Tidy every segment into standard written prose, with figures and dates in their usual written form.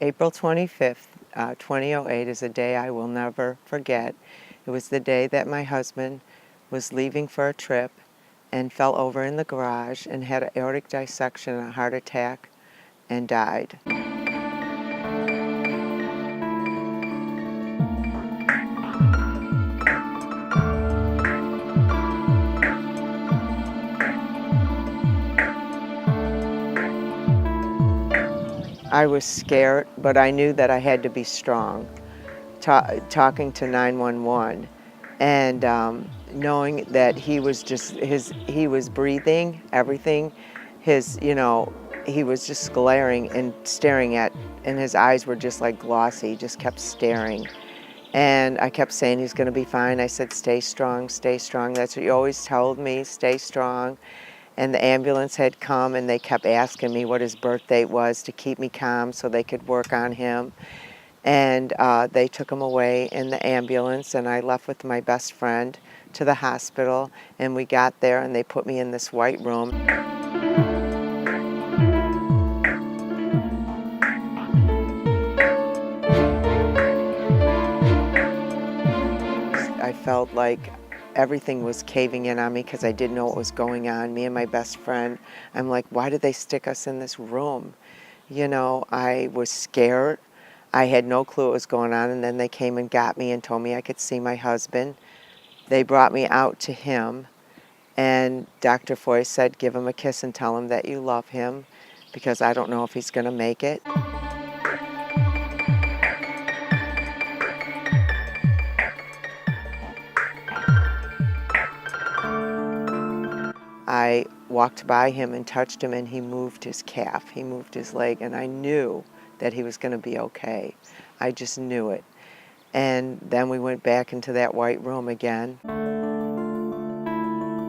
April 25th, 2008 is a day I will never forget. It was the day that my husband was leaving for a trip and fell over in the garage and had an aortic dissection and a heart attack and died. I was scared, but I knew that I had to be strong. Talking to 911 and knowing that he was just, he was breathing, everything, he was just glaring and staring at, and his eyes were just like glossy, he just kept staring. And I kept saying, he's gonna be fine. I said, stay strong, that's what you always told me, stay strong. And the ambulance had come and they kept asking me what his birth date was to keep me calm so they could work on him. And they took him away in the ambulance, and I left with my best friend to the hospital, and we got there and they put me in this white room. I felt like everything was caving in on me because I didn't know what was going on. Me and my best friend, I'm like, why did they stick us in this room? You know, I was scared. I had no clue what was going on, and then they came and got me and told me I could see my husband. They brought me out to him, and Dr. Foy said, give him a kiss and tell him that you love him, because I don't know if he's gonna make it. I walked by him and touched him, and he moved his calf, he moved his leg, and I knew that he was going to be okay. I just knew it. And then we went back into that white room again.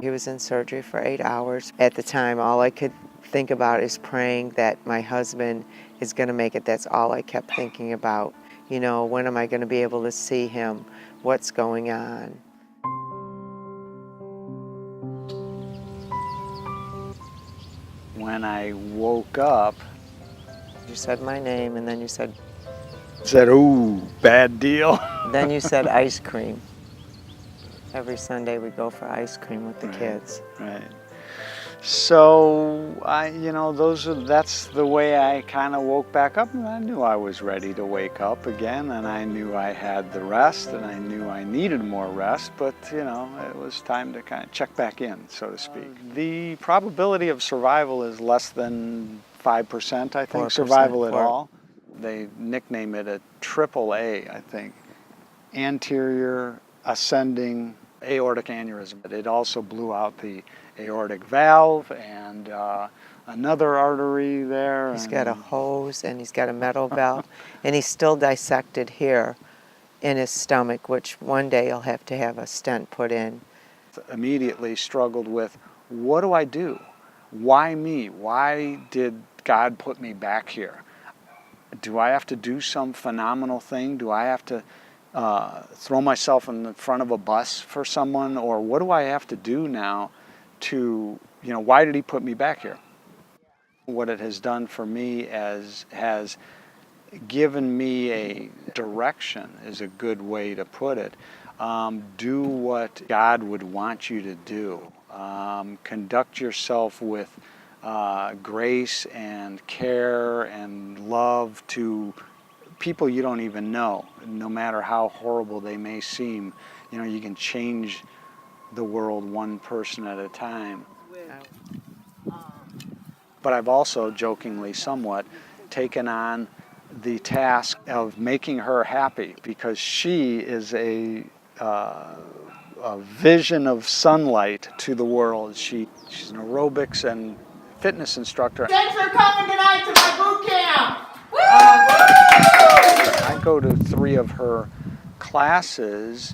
He was in surgery for 8 hours. At the time, all I could think about is praying that my husband is going to make it. That's all I kept thinking about. You know, when am I going to be able to see him? What's going on? When I woke up, You said my name, and then you said, ooh, bad deal. then you said ice cream. Every Sunday we go for ice cream with the kids. Right. So that's the way I kind of woke back up, and I knew I was ready to wake up again, and I knew I had the rest, and I knew I needed more rest, but it was time to kind of check back in, so to speak. The probability of survival is less than 5%, I think, survival at all. They nickname it a AAA, I think, anterior ascending aortic aneurysm. It also blew out the aortic valve and another artery there. He's got a hose and he's got a metal valve, and he's still dissected here in his stomach, which one day he'll have to have a stent put in. Immediately struggled with, what do I do? Why me? Why did God put me back here? Do I have to do some phenomenal thing? Do I have to throw myself in the front of a bus for someone? Or what do I have to do now to, why did he put me back here? What it has done for me has given me a direction, is a good way to put it. Do what God would want you to do. Conduct yourself with grace and care and love to people you don't even know. No matter how horrible they may seem, you can change the world one person at a time. But I've also, jokingly somewhat, taken on the task of making her happy, because she is a vision of sunlight to the world. She's an aerobics and fitness instructor. Thanks for coming tonight to my boot camp! I go to 3 of her classes.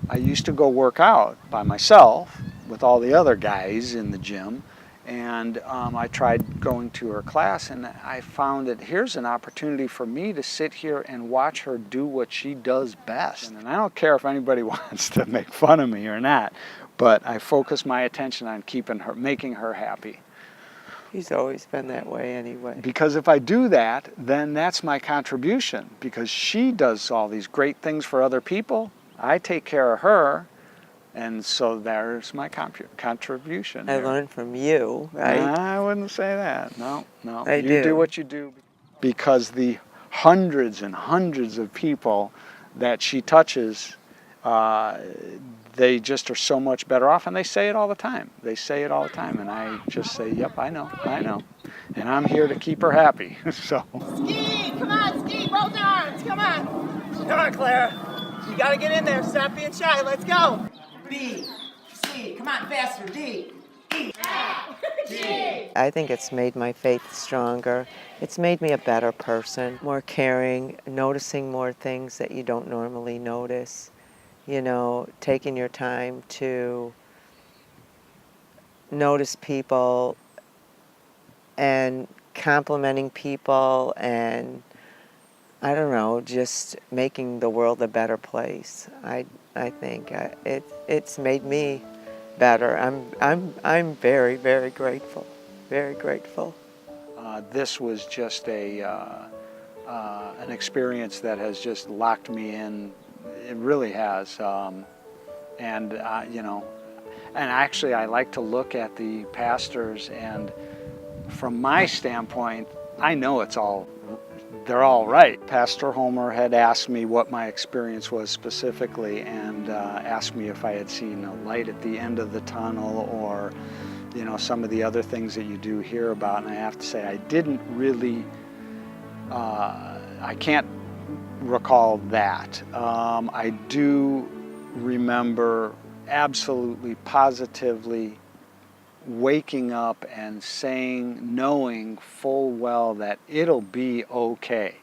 I used to go work out by myself with all the other guys in the gym, and I tried going to her class, and I found that here's an opportunity for me to sit here and watch her do what she does best. And I don't care if anybody wants to make fun of me or not, but I focus my attention on making her happy. He's always been that way anyway. Because if I do that, then that's my contribution. Because she does all these great things for other people, I take care of her, and so there's my contribution. I learned from you, right? I wouldn't say that. No. You do what you do. Because the hundreds and hundreds of people that she touches, they just are so much better off, and they say it all the time. And I just say, yep, I know. And I'm here to keep her happy, so. Ski, come on, ski, both arms, come on. Come on, Clara. You gotta get in there, stop being shy, let's go. B, C, come on, faster, D. E, F, G. I think it's made my faith stronger. It's made me a better person, more caring, noticing more things that you don't normally notice. You know, taking your time to notice people and complimenting people, and I don't know, just making the world a better place. I think it's made me better. I'm very, very grateful. Very grateful. This was just an experience that has just locked me in. It really has, and actually I like to look at the pastors, and from my standpoint, I know they're all right. Pastor Homer had asked me what my experience was specifically, and asked me if I had seen a light at the end of the tunnel, or some of the other things that you do hear about, and I have to say I didn't really, I can't recall that. I do remember absolutely positively waking up and knowing full well that it'll be okay.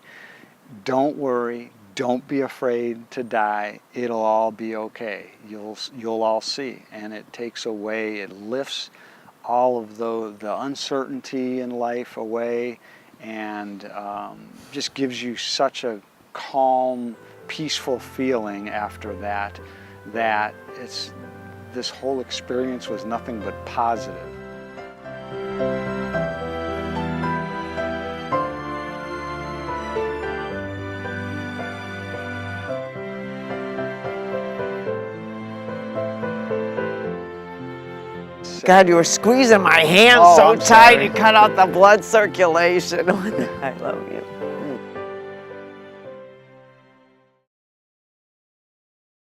Don't worry, don't be afraid to die, it'll all be okay. You'll all see, and it takes away, it lifts all of the uncertainty in life away, and just gives you such a calm, peaceful feeling after that this whole experience was nothing but positive. God, you were squeezing my hand so tight it cut out the blood circulation. I love you.